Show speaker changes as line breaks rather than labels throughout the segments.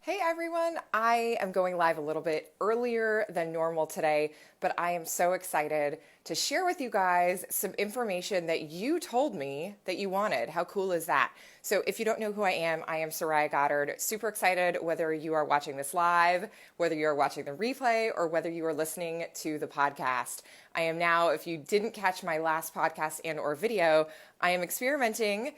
Hey everyone, I am going live a little bit earlier than normal today, but I am so excited to share with you guys some information that you told me that you wanted. How cool is that? So if you don't know who I am Soraya Goddard. Super excited whether you are watching this live, whether you are watching the replay, or whether you are listening to the podcast. I am now, if you didn't catch my last podcast and or video, I am experimenting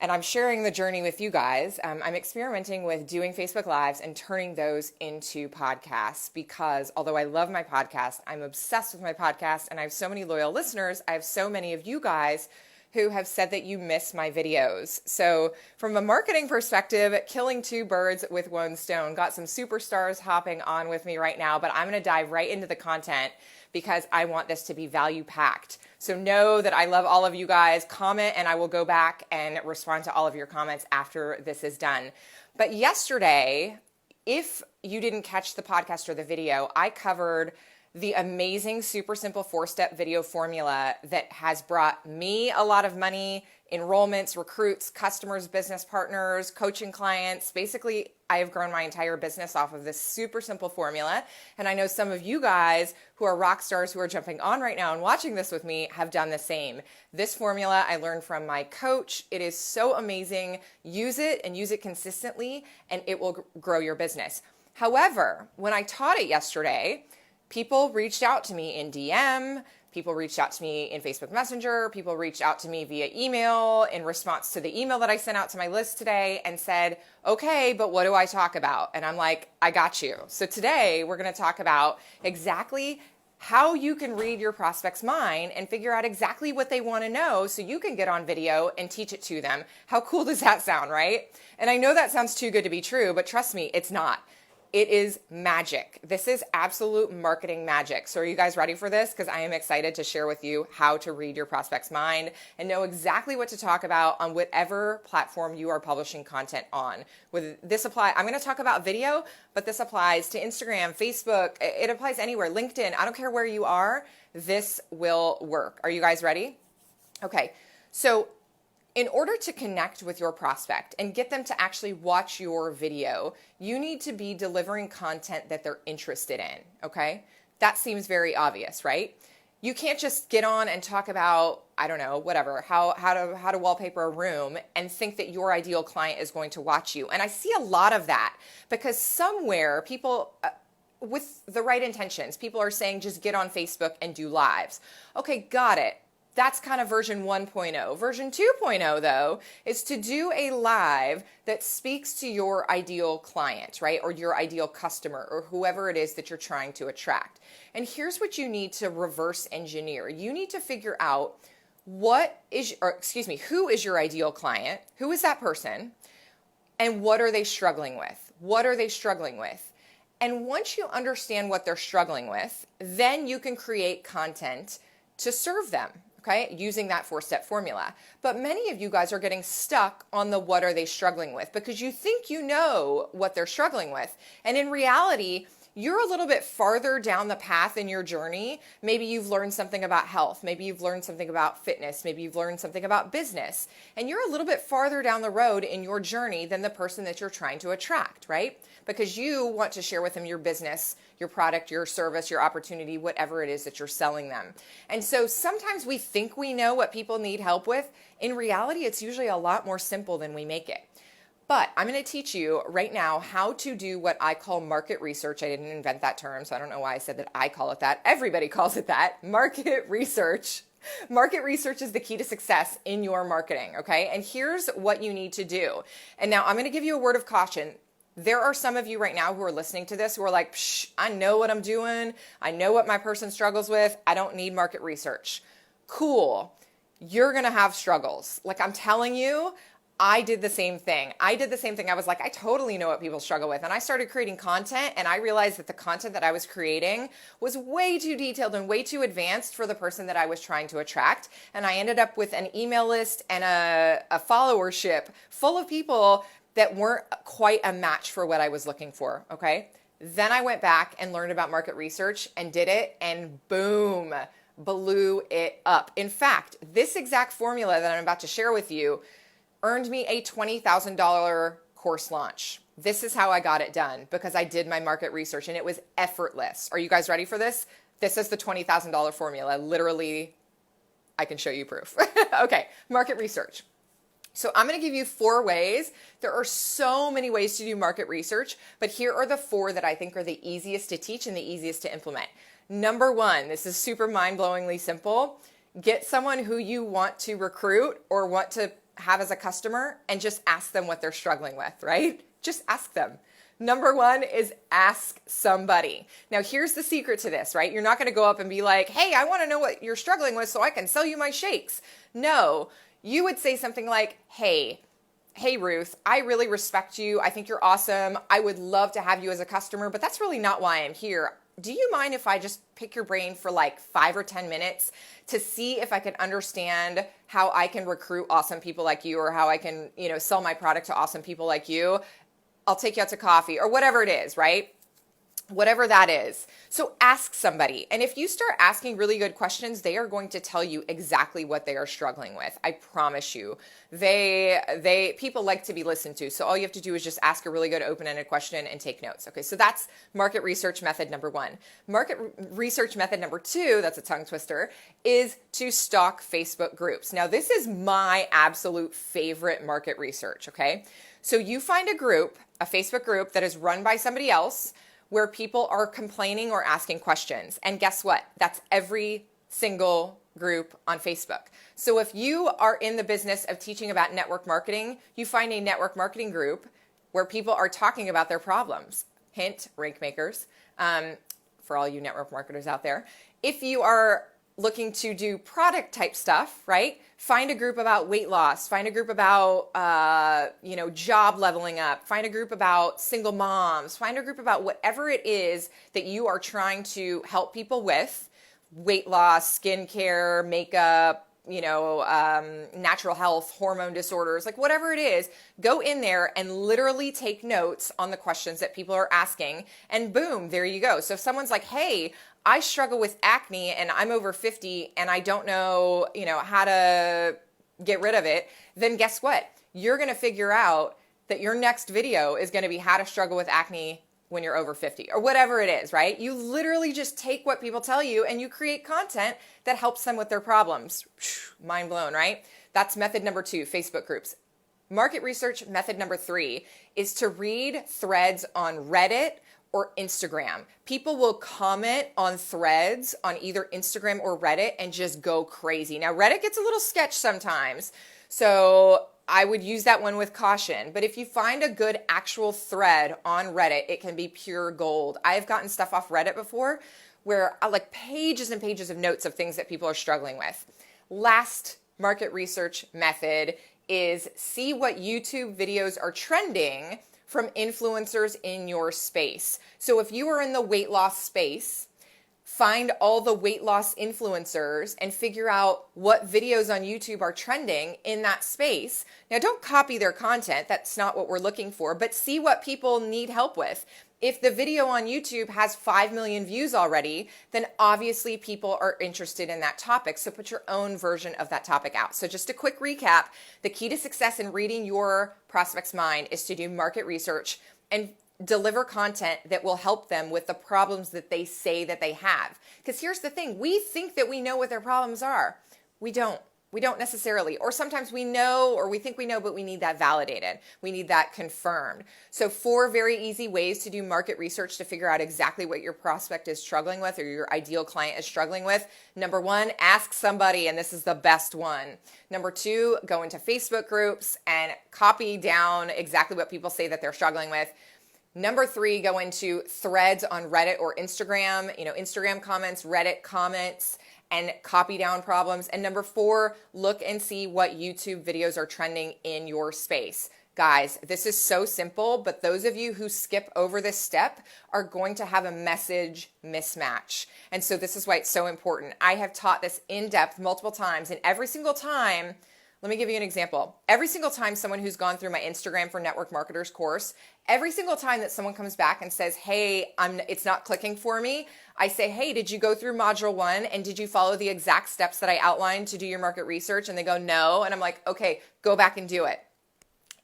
and I'm sharing the journey with you guys. I'm experimenting with doing Facebook Lives and turning those into podcasts because although I love my podcast, I'm obsessed with my podcast and I have so many loyal listeners. I have so many of you guys who have said that you miss my videos. So from a marketing perspective, killing two birds with one stone. Got some superstars hopping on with me right now, but I'm going to dive right into the content because I want this to be value packed. So know that I love all of you guys. Comment and I will go back and respond to all of your comments after this is done. But yesterday, if you didn't catch the podcast or the video, I covered the amazing, super simple 4-step video formula that has brought me a lot of money, enrollments, recruits, customers, business partners, coaching clients. Basically, I have grown my entire business off of this super simple formula. And I know some of you guys who are rock stars who are jumping on right now and watching this with me have done the same. This formula I learned from my coach. It is so amazing. Use it and use it consistently, and it will grow your business. However, when I taught it yesterday, people reached out to me in DM, people reached out to me in Facebook Messenger, people reached out to me via email in response to the email that I sent out to my list today and said, okay, but what do I talk about? And I'm like, I got you. So today we're going to talk about exactly how you can read your prospect's mind and figure out exactly what they want to know so you can get on video and teach it to them. How cool does that sound, right? And I know that sounds too good to be true, but trust me, it's not. It is magic. This is absolute marketing magic. So are you guys ready for this? Because I am excited to share with you how to read your prospect's mind and know exactly what to talk about on whatever platform you are publishing content on. I'm going to talk about video, but this applies to Instagram, Facebook. It applies anywhere, LinkedIn. I don't care where you are. This will work. Are you guys ready? Okay. So in order to connect with your prospect and get them to actually watch your video, you need to be delivering content that they're interested in, okay? That seems very obvious, right? You can't just get on and talk about, I don't know, whatever, how to wallpaper a room and think that your ideal client is going to watch you. And I see a lot of that because somewhere people with the right intentions, people are saying just get on Facebook and do lives. Okay, got it. That's kind of version 1.0. Version 2.0, though, is to do a live that speaks to your ideal client, right? Or your ideal customer or whoever it is that you're trying to attract. And here's what you need to reverse engineer. You need to figure out who is your ideal client? Who is that person? And what are they struggling with? What are they struggling with? And once you understand what they're struggling with, then you can create content to serve them. Okay, using that 4-step formula. But many of you guys are getting stuck on the what are they struggling with because you think you know what they're struggling with. And in reality, you're a little bit farther down the path in your journey. Maybe you've learned something about health. Maybe you've learned something about fitness. Maybe you've learned something about business. And you're a little bit farther down the road in your journey than the person that you're trying to attract, right? Because you want to share with them your business, your product, your service, your opportunity, whatever it is that you're selling them. And so sometimes we think we know what people need help with. In reality, it's usually a lot more simple than we make it. But I'm going to teach you right now how to do what I call market research. I didn't invent that term, so I don't know why I said that I call it that. Everybody calls it that, market research. Market research is the key to success in your marketing, okay? And here's what you need to do. And now I'm going to give you a word of caution. There are some of you right now who are listening to this who are like, I know what I'm doing. I know what my person struggles with. I don't need market research. Cool. You're going to have struggles. Like I'm telling you, I did the same thing. I was like, I totally know what people struggle with. And I started creating content and I realized that the content that I was creating was way too detailed and way too advanced for the person that I was trying to attract. And I ended up with an email list and a followership full of people that weren't quite a match for what I was looking for, okay? Then I went back and learned about market research and did it and boom, blew it up. In fact, this exact formula that I'm about to share with you earned me a $20,000 course launch. This is how I got it done because I did my market research and it was effortless. Are you guys ready for this? This is the $20,000 formula. Literally, I can show you proof. Okay, market research. So I'm going to give you 4 ways. There are so many ways to do market research, but here are the 4 that I think are the easiest to teach and the easiest to implement. Number 1, this is super mind-blowingly simple. Get someone who you want to recruit or want to have as a customer and just ask them what they're struggling with, right? Just ask them. Number 1 is ask somebody. Now, here's the secret to this, right? You're not going to go up and be like, hey, I want to know what you're struggling with so I can sell you my shakes. No, you would say something like, hey, Ruth, I really respect you. I think you're awesome. I would love to have you as a customer, but that's really not why I'm here. Do you mind if I just pick your brain for like 5 or 10 minutes to see if I can understand how I can recruit awesome people like you, or how I can, sell my product to awesome people like you? I'll take you out to coffee or whatever it is, right? Whatever that is. So ask somebody. And if you start asking really good questions, they are going to tell you exactly what they are struggling with. I promise you. People like to be listened to. So all you have to do is just ask a really good open-ended question and take notes. Okay, so that's market research method number 1. Market research method number 2, that's a tongue twister, is to stalk Facebook groups. Now, this is my absolute favorite market research, okay? So you find a group, a Facebook group that is run by somebody else, where people are complaining or asking questions. And guess what? That's every single group on Facebook. So if you are in the business of teaching about network marketing, you find a network marketing group where people are talking about their problems. Hint, rank makers, for all you network marketers out there. If you are looking to do product type stuff, right? Find a group about weight loss, find a group about, job leveling up, find a group about single moms, find a group about whatever it is that you are trying to help people with, weight loss, skincare, makeup, natural health, hormone disorders, like whatever it is, go in there and literally take notes on the questions that people are asking, and boom, there you go. So if someone's like, hey, I struggle with acne and I'm over 50 and I don't know, how to get rid of it, then guess what? You're going to figure out that your next video is going to be how to struggle with acne when you're over 50 or whatever it is, right? You literally just take what people tell you and you create content that helps them with their problems. Mind blown, right? That's method number 2, Facebook groups. Market research method number 3 is to read threads on Reddit or Instagram. People will comment on threads on either Instagram or Reddit and just go crazy. Now, Reddit gets a little sketch sometimes, so I would use that one with caution. But if you find a good actual thread on Reddit, it can be pure gold. I've gotten stuff off Reddit before where I like pages and pages of notes of things that people are struggling with. Last market research method is see what YouTube videos are trending from influencers in your space. So if you are in the weight loss space, find all the weight loss influencers and figure out what videos on YouTube are trending in that space. Now, don't copy their content. That's not what we're looking for, but see what people need help with. If the video on YouTube has 5 million views already, then obviously people are interested in that topic. So put your own version of that topic out. So just a quick recap, the key to success in reading your prospect's mind is to do market research and deliver content that will help them with the problems that they say that they have. Because here's the thing, we think that we know what their problems are. We don't. We don't necessarily, or sometimes we know, or we think we know, but we need that validated. We need that confirmed. So 4 very easy ways to do market research to figure out exactly what your prospect is struggling with or your ideal client is struggling with. Number 1, ask somebody, and this is the best one. Number 2, go into Facebook groups and copy down exactly what people say that they're struggling with. Number 3, go into threads on Reddit or Instagram, Instagram comments, Reddit comments, and copy down problems. And number 4, look and see what YouTube videos are trending in your space. Guys, this is so simple, but those of you who skip over this step are going to have a message mismatch. And so this is why it's so important. I have taught this in depth multiple times, and every single time, let me give you an example. Every single time someone who's gone through my Instagram for Network Marketers course, every single time that someone comes back and says, hey, it's not clicking for me, I say, hey, did you go through module 1 and did you follow the exact steps that I outlined to do your market research? And they go, no. And I'm like, okay, go back and do it.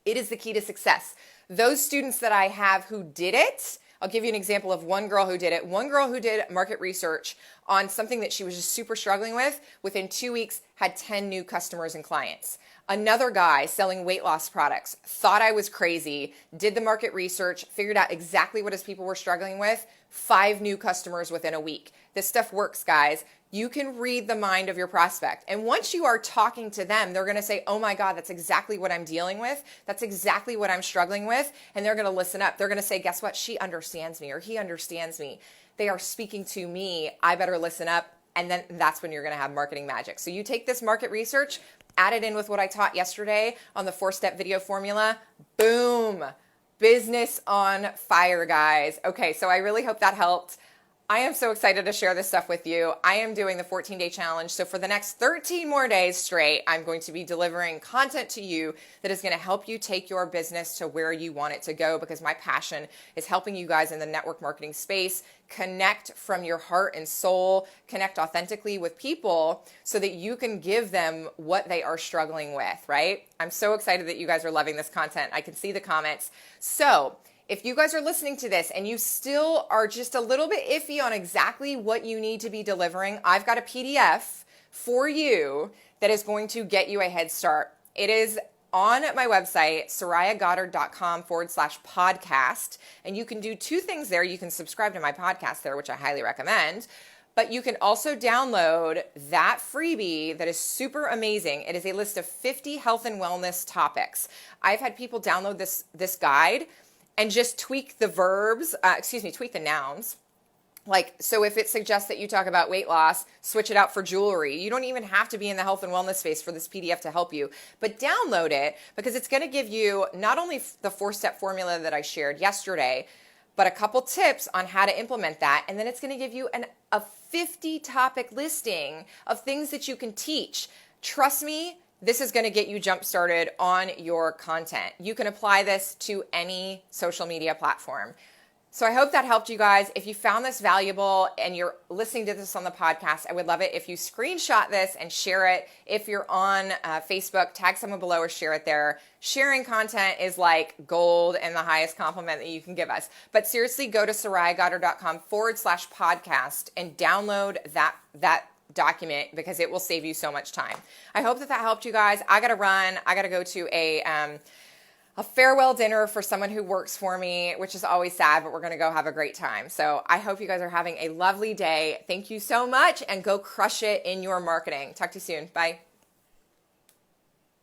It is the key to success. Those students that I have who did it, I'll give you an example of one girl who did it. One girl who did market research on something that she was just super struggling with, within 2 weeks had 10 new customers and clients. Another guy selling weight loss products thought I was crazy, did the market research, figured out exactly what his people were struggling with, 5 new customers within a week. This stuff works, guys. You can read the mind of your prospect. And once you are talking to them, they're going to say, oh my God, that's exactly what I'm dealing with. That's exactly what I'm struggling with. And they're going to listen up. They're going to say, guess what? She understands me, or he understands me. They are speaking to me. I better listen up. And then that's when you're going to have marketing magic. So you take this market research, add it in with what I taught yesterday on the 4-step video formula. Boom. Business on fire, guys. Okay, so I really hope that helped. I am so excited to share this stuff with you. I am doing the 14-day challenge. So for the next 13 more days straight, I'm going to be delivering content to you that is going to help you take your business to where you want it to go, because my passion is helping you guys in the network marketing space connect from your heart and soul, connect authentically with people so that you can give them what they are struggling with, right? I'm so excited that you guys are loving this content. I can see the comments. So if you guys are listening to this and you still are just a little bit iffy on exactly what you need to be delivering, I've got a PDF for you that is going to get you a head start. It is on my website, sorayagoddard.com/podcast. And you can do 2 things there. You can subscribe to my podcast there, which I highly recommend. But you can also download that freebie that is super amazing. It is a list of 50 health and wellness topics. I've had people download this guide and just tweak the tweak the nouns. Like, so if it suggests that you talk about weight loss, switch it out for jewelry. You don't even have to be in the health and wellness space for this PDF to help you, but download it, because it's going to give you not only the 4-step formula that I shared yesterday, but a couple tips on how to implement that. And then it's going to give you a 50 topic listing of things that you can teach. Trust me, this is going to get you jump started on your content. You can apply this to any social media platform. So I hope that helped you guys. If you found this valuable and you're listening to this on the podcast, I would love it if you screenshot this and share it. If you're on Facebook, tag someone below or share it there. Sharing content is like gold and the highest compliment that you can give us. But seriously, go to sorayagoddard.com/podcast and download that document, because it will save you so much time. I hope that helped you guys. I got to run. I got to go to a farewell dinner for someone who works for me, which is always sad, but we're going to go have a great time. So I hope you guys are having a lovely day. Thank you so much, and go crush it in your marketing. Talk to you soon. Bye.